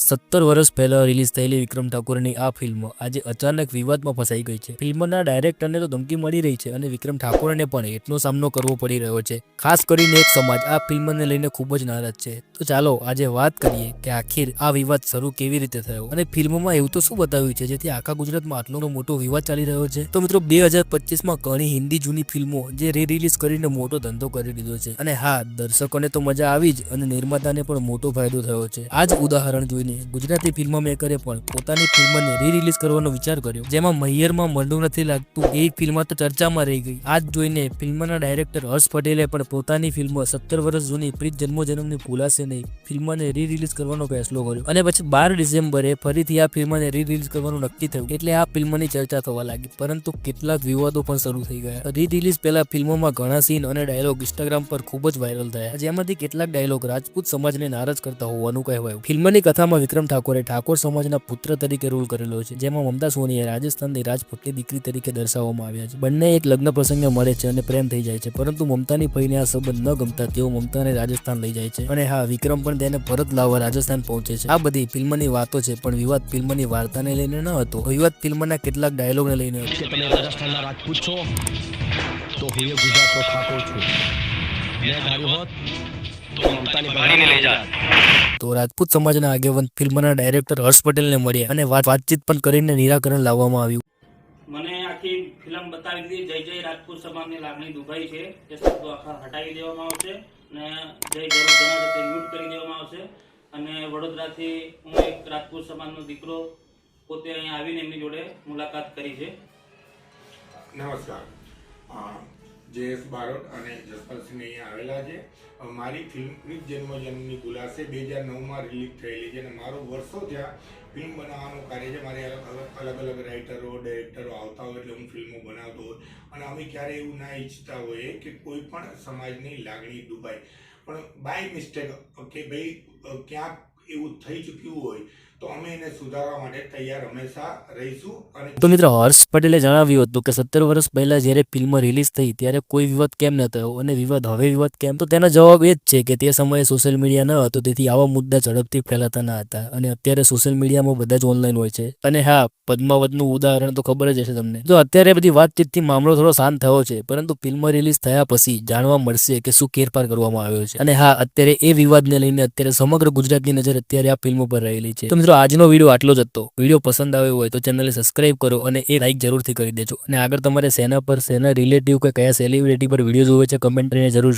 17 વર્ષ પહેલા રિલીઝ થયેલી વિક્રમ ઠાકોરની આ ફિલ્મ આજે અચાનક વિવાદમાં ફસાઈ ગઈ છે। ફિલ્મના ડાયરેક્ટરને તો ધમકી મળી રહી છે અને વિક્રમ ઠાકોરને પણ એટલો સામનો કરવો પડી રહ્યો છે। ખાસ કરીને એક સમાજ આ ફિલ્મને લઈને ખૂબ જ નારાજ છે। તો ચાલો આજે વાત કરીએ કે આખિર આ વિવાદ શરૂ કેવી રીતે થયો અને ફિલ્મમાં એવું તો શું બતાવ્યું છે જેથી આખા ગુજરાતમાં આટલો મોટો વિવાદ ચાલી રહ્યો છે। તો મિત્રો 2025માં ઘણી હિન્દી જૂની ફિલ્મો જે રિલીઝ કરીને મોટો ધંધો કરી દીધો છે અને હા, દર્શકોને તો મજા આવી જ અને નિર્માતાને પણ મોટો ફાયદો થયો છે। આ જ ઉદાહરણ જોઈને ગુજરાતી ફિલ્મ મેકરે પણ પોતાની ફિલ્મને રિલીઝ કરવાનો વિચાર કર્યો, જેમાં મૈયરમાં મંડું નથી લાગતું એ ફિલ્મ તો ચર્ચામાં રહી ગઈ। આ જ જોઈને ફિલ્મના ડાયરેક્ટર હર્ષ પટેલે પણ પોતાની ફિલ્મ 17 વર્ષ જૂની પ્રીત જન્મોજન્મની ભૂલાશે નહીં ફિલ્મને રિલીઝ કરવાનો ફેસલો કર્યો અને પછી 12 ડિસેમ્બરે ફરીથી આ ફિલ્મને રિલીઝ કરવાનું નક્કી થયું। એટલે આ ફિલ્મની ચર્ચા થવા લાગી, પરંતુ કેટલાક વિવાદો પણ શરૂ થઈ ગયા। રિલીઝ પહેલા ફિલ્મોમાં ઘણા સીન અને ડાયલોગ ઇન્સ્ટાગ્રામ પર ખૂબ જ વાયરલ થયા, જેમાંથી કેટલાક ડાયલોગ રાજપૂત સમાજને નારાજ કરતા હોવાનું કહેવાયું। ફિલ્મની કથામાં વિક્રમ ઠાકોરે ઠાકોર સમાજના પુત્ર તરીકે રોલ કરેલો છે, જેમાં મમતા સોનીએ રાજસ્થાનની રાજપૂતની દીકરી તરીકે દર્શાવવામાં આવ્યા છે। બંને એક લગ્ન પ્રસંગે મળે છે અને પ્રેમ થઈ જાય છે, પરંતુ મમતાની ફઈને આ સંબંધ ન ગમતા તેઓ મમતાને રાજસ્થાન લઈ જાય છે અને હા, વિક્રમ પણ તેને પરત લાવવા રાજસ્થાન પહોંચે છે। આ બધી ફિલ્મની વાતો છે, પણ વિવાદ ફિલ્મની વાર્તાને લઈને ન હતો, વિવાદ ફિલ્મના કેટલાક ડાયલોગને લઈને હતો। કે તમે રાજસ્થાનના રાજપૂત છો તો હું ગુજરાતનો ઠાકોર છું। મેં ધાર્યું હોત તો મમતાને ભગાડીને લઈ જાત। તો રાજપૂત સમાજના આગેવાન ફિલ્મના ડાયરેક્ટર હર્ષ પટેલને મળ્યા અને વાતચીત પણ કરીને નિરાકરણ લાવવામાં આવ્યું। મને આખી ફિલ્મ બતાવી દીધી, જય જય રાજપૂત સમાજની લાગણી દુભાઈ છે એ શબ્દો આખા હટાવી દેવામાં આવશે અને જય જય તે મ્યુટ કરી દેવામાં આવશે। અને વડોદરાથી હું એક રાજપૂત સમાજનો દીકરો પોતે અહીંયા આવીને એમની જોડે મુલાકાત કરી છે। નમસ્કાર, જયેશ બારોટ અને જસપાલસિંહ અહીંયા આવેલા છે। મારી ફિલ્મ પ્રીત જન્મોજન્મની ભૂલાશે 2009માં રિલીઝ થયેલી છે અને મારો વર્ષો થયા ફિલ્મ બનાવવાનું કાર્ય છે। મારે અલગ અલગ રાઇટરો ડાયરેક્ટરો આવતા હોય એટલે હું ફિલ્મો બનાવતો હોય અને અમે ક્યારેય એવું ના ઈચ્છતા હોઈએ કે કોઈ પણ સમાજની લાગણી દુભાય, પણ બાય મિસ્ટેક કે ભાઈ ક્યાંક એવું થઈ ચૂક્યું હોય તો અમે એને સુધારવા માટે તૈયાર હંમેશા રહીશું। અને તો મિત્રો હર્ષ પટેલે જણાવ્યું હતું કે 17 વર્ષ પહેલા જ્યારે ફિલ્મ રિલીઝ થઈ ત્યારે કોઈ વિવાદ કેમ ન થયો અને હવે વિવાદ કેમ, તો તેનો જવાબ એ જ છે કે તે સમયે સોશિયલ મીડિયા ન હતો, તેથી આવા મુદ્દા ઝડપથી ફેલાતા ન હતા અને અત્યારે સોશિયલ મીડિયામાં બધા જ ઓનલાઈન હોય છે। અને હા, પદ્માવતનું ઉદાહરણ તો ખબર જ હશે તમને। તો અત્યારે બધી વાતચીતથી મામલો થોડો શાંત થયો છે, પરંતુ ફિલ્મ રિલીઝ થયા પછી જાણવા મળશે કે શું ફેરફાર કરવામાં આવ્યો છે। અને હા, અત્યારે એ વિવાદને લઈને અત્યારે સમગ્ર ગુજરાતની નજર અત્યારે આ ફિલ્મ પર રહેલી છે। તો મિત્રો આજનો વિડીયો આટલો જ હતો। વિડીયો પસંદ આવ્યો હોય તો ચેનલને સબસ્ક્રાઇબ કરો અને એક લાઇક જરૂરથી કરી દેજો। અને આગળ તમારે સેના રિલેટિવ કે કયા સેલિબ્રિટી પર વિડીયો જોવે છે કમેન્ટ કરીને જરૂર